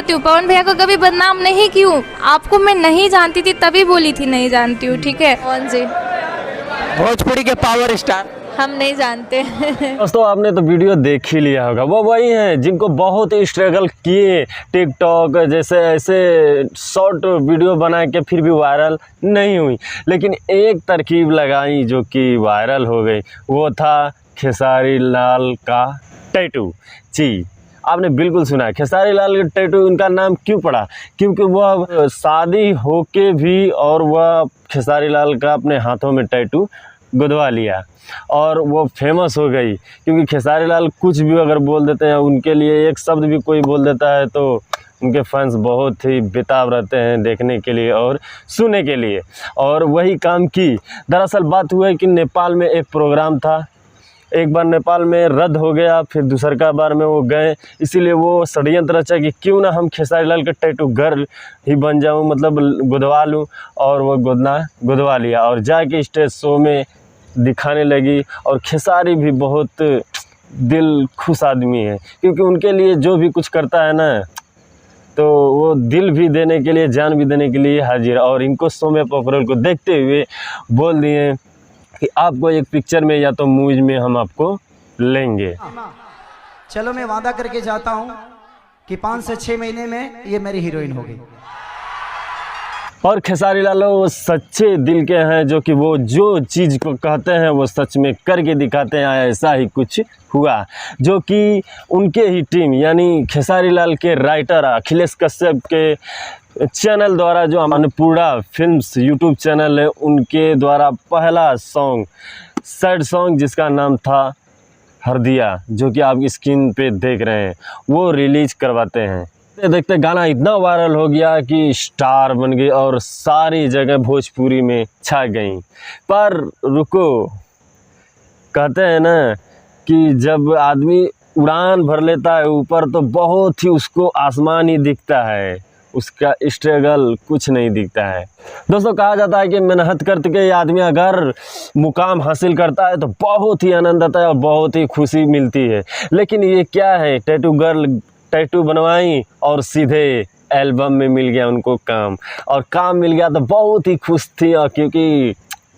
पवन भैया को कभी बदनाम नहीं की हूँ। आपको मैं नहीं जानती थी तभी बोली थी नहीं जानती हूँ, ठीक है। कौन जी? भोजपुरी के पावर स्टार हम नहीं जानते। दोस्तों आपने तो वीडियो देख ही लिया होगा, वो वही हैं जिनको बहुत ही स्ट्रगल किए, टिकटॉक जैसे ऐसे शॉर्ट वीडियो बना के फिर भी वायरल नहीं हुई, लेकिन एक तरकीब लगाई जो कि वायरल हो गई। वो था खेसारी लाल का टैटू। जी, आपने बिल्कुल सुना, खेसारी लाल का टैटू। उनका नाम क्यों पड़ा? क्योंकि वह शादी होके भी और वह खेसारी लाल का अपने हाथों में टैटू गुदवा लिया और वो फेमस हो गई। क्योंकि खेसारी लाल कुछ भी अगर बोल देते हैं, उनके लिए एक शब्द भी कोई बोल देता है तो उनके फैंस बहुत ही बेताब रहते हैं देखने के लिए और सुनने के लिए, और वही काम की। दरअसल बात हुआ है कि नेपाल में एक प्रोग्राम था, एक बार नेपाल में रद्द हो गया, फिर दूसरा बार में वो गए, इसीलिए वो षड्यंत्र रचा कि क्यों ना हम खेसारी लाल का टैटू गर्ल ही बन जाऊं, मतलब गुदवा लूं, और वो गुदवा लिया और जाके स्टेज शो में दिखाने लगी। और खेसारी भी बहुत दिल खुश आदमी है, क्योंकि उनके लिए जो भी कुछ करता है ना, तो वो दिल भी देने के लिए, जान भी देने के लिए हाजिर। और इनको सौम्या पोखरल को देखते हुए बोल दिए कि आपको एक पिक्चर में या तो मूवीज में हम आपको लेंगे। चलो मैं वादा करके जाता हूँ कि 5 से 6 महीने में ये मेरी हीरोइन होगी। और खेसारी लाल वो सच्चे दिल के हैं, जो कि वो जो चीज़ को कहते हैं वो सच में करके दिखाते हैं। ऐसा ही कुछ हुआ, जो कि उनके ही टीम यानी खेसारी लाल के राइटर अखिलेश कश्यप के चैनल द्वारा, जो अन्नपूर्णा फिल्म्स यूट्यूब चैनल है, उनके द्वारा पहला सॉन्ग, सैड सॉन्ग जिसका नाम था हरदिया, जो कि आप स्क्रीन पे देख रहे हैं, वो रिलीज करवाते हैं। देखते गाना इतना वायरल हो गया कि स्टार बन गई और सारी जगह भोजपुरी में छा गई। पर रुको, कहते हैं ना कि जब आदमी उड़ान भर लेता है ऊपर तो बहुत ही उसको आसमान ही दिखता है, उसका स्ट्रगल कुछ नहीं दिखता है। दोस्तों कहा जाता है कि मेहनत करके आदमी अगर मुकाम हासिल करता है तो बहुत ही आनंद आता है और बहुत ही खुशी मिलती है। लेकिन ये क्या है, टैटू गर्ल टैटू बनवाई और सीधे एल्बम में मिल गया उनको काम, और काम मिल गया तो बहुत ही खुश थी। और क्योंकि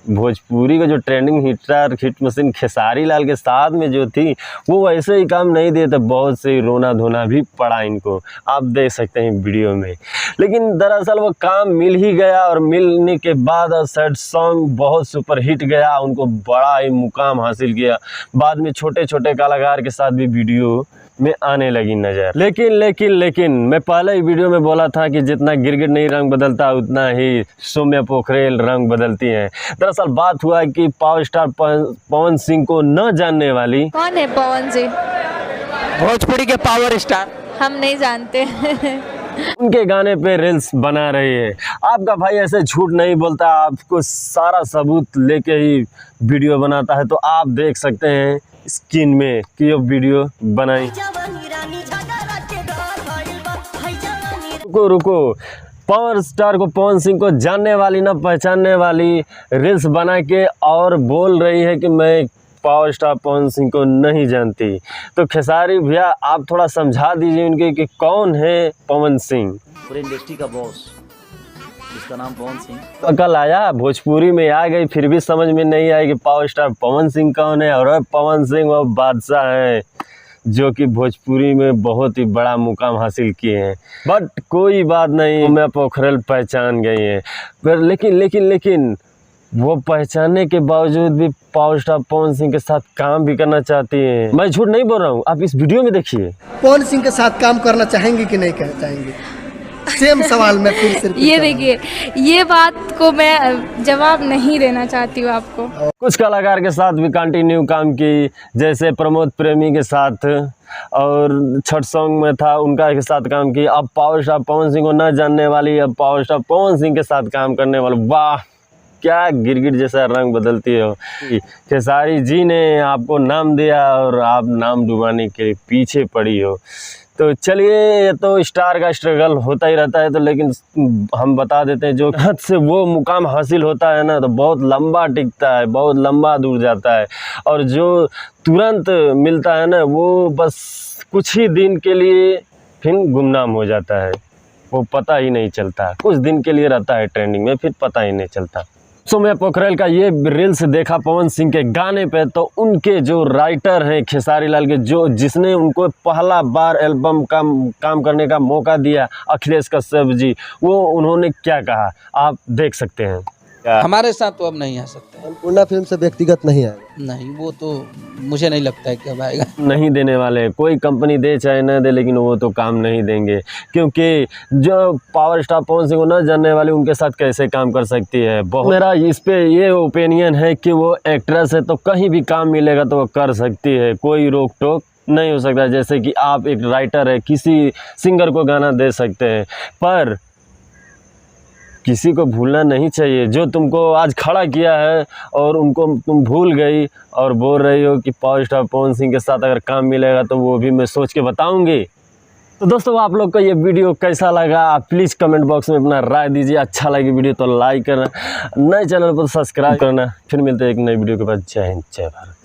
भोजपुरी का जो trending hit machine Khesari Lal के साथ में जो थी, वो वैसे ही काम नहीं देते, बहुत से रोना धोना भी पड़ा इनको, आप देख सकते हैं वीडियो में। लेकिन दरअसल वो काम मिल ही गया, और मिलने के बाद सैड सॉन्ग बहुत सुपर हिट गया, उनको बड़ा ही मुकाम हासिल किया। बाद में छोटे छोटे कलाकार के साथ भी वीडियो में आने लगी नज़र। लेकिन मैं पहले ही वीडियो में बोला था कि जितना गिरगिट नहीं रंग बदलता उतना ही सौम्या पोखरेल रंग बदलती हैं। दरअसल बात हुआ कि पावर स्टार पवन सिंह को न जानने वाली, कौन है पवन जी? भोजपुरी के पावर स्टार हम नहीं जानते। उनके गाने पे रील्स बना रही है। आपका भाई ऐसे झूठ नहीं बोलता, आपको सारा सबूत लेके ही वीडियो बनाता है, तो आप देख सकते हैं स्क्रीन में कि ये वीडियो बनाई। रुको, पावर स्टार को, पवन सिंह को जानने वाली ना पहचानने वाली रील्स बना के और बोल रही है कि मैं पावर स्टार पवन सिंह को नहीं जानती। तो खेसारी भैया आप थोड़ा समझा दीजिए उनके कि कौन है पवन सिंह। पूरे इंडस्ट्री का बॉस जिसका नाम पवन सिंह। तो कल आया भोजपुरी में आ गई, फिर भी समझ में नहीं आई कि पावर स्टार पवन सिंह कौन है। और पवन सिंह वो बादशाह हैं जो कि भोजपुरी में बहुत ही बड़ा मुकाम हासिल किए हैं। बट कोई बात नहीं, मैं पोखरल पहचान गई है। लेकिन वो पहचानने के बावजूद भी पावर स्टार पवन सिंह के साथ काम भी करना चाहती हैं। मैं झूठ नहीं बोल रहा हूँ, आप इस वीडियो में देखिए। पवन सिंह के साथ काम करना चाहेंगे कि नहीं चाहेंगे? सेम सवाल मैं फिर से ये देखिए, ये बात को मैं जवाब नहीं देना चाहती हूँ आपको। कुछ कलाकार के साथ भी कंटिन्यू काम की, जैसे प्रमोद प्रेमी के साथ, और छठ सॉन्ग में था उनका के साथ काम की। अब पावर स्टार पवन सिंह को न जानने वाली, अब पावर स्टार पवन सिंह के साथ काम करने वाले। वाह, क्या गिरगिट जैसा रंग बदलती हो। खेसारी जी ने आपको नाम दिया और आप नाम डुबाने के पीछे पड़ी हो। तो चलिए, ये तो स्टार का स्ट्रगल होता ही रहता है, तो लेकिन हम बता देते हैं जो हद से वो मुकाम हासिल होता है ना, तो बहुत लंबा टिकता है, बहुत लंबा दूर जाता है। और जो तुरंत मिलता है ना, वो बस कुछ ही दिन के लिए फिर गुमनाम हो जाता है, वो पता ही नहीं चलता। कुछ दिन के लिए रहता है ट्रेंडिंग में, फिर पता ही नहीं चलता। सो मैं पोखरेल का ये रील्स देखा पवन सिंह के गाने पे, तो उनके जो राइटर हैं खेसारी लाल के, जिसने उनको पहला बार एल्बम का काम करने का मौका दिया, अखिलेश कश्यप जी, वो उन्होंने क्या कहा आप देख सकते हैं। हमारे साथ तो अब नहीं आ सकता है। अन्नपूर्णा फिल्म से व्यक्तिगत नहीं आएगा। नहीं, वो तो मुझे नहीं लगता है कि अब आएगा। नहीं देने वाले, कोई कंपनी दे चाहे न दे, लेकिन वो तो काम नहीं देंगे, क्योंकि जो पावर स्टार पवन सिंह को न जानने वाले उनके साथ कैसे काम कर सकती है। मेरा इस पे ये ओपिनियन है कि वो एक्ट्रेस है तो कहीं भी काम मिलेगा तो वो कर सकती है, कोई रोक टोक नहीं हो सकता। जैसे कि आप एक राइटर है, किसी सिंगर को गाना दे सकते हैं, पर किसी को भूलना नहीं चाहिए। जो तुमको आज खड़ा किया है और उनको तुम भूल गई और बोल रही हो कि पावर स्टार पवन सिंह के साथ अगर काम मिलेगा तो वो भी मैं सोच के बताऊंगी। तो दोस्तों आप लोग को ये वीडियो कैसा लगा आप प्लीज़ कमेंट बॉक्स में अपना राय दीजिए। अच्छा लगे वीडियो तो लाइक करना, नए चैनल पर सब्सक्राइब करना। फिर मिलते हैं एक नई वीडियो के बाद। जय हिंद, जय भारत।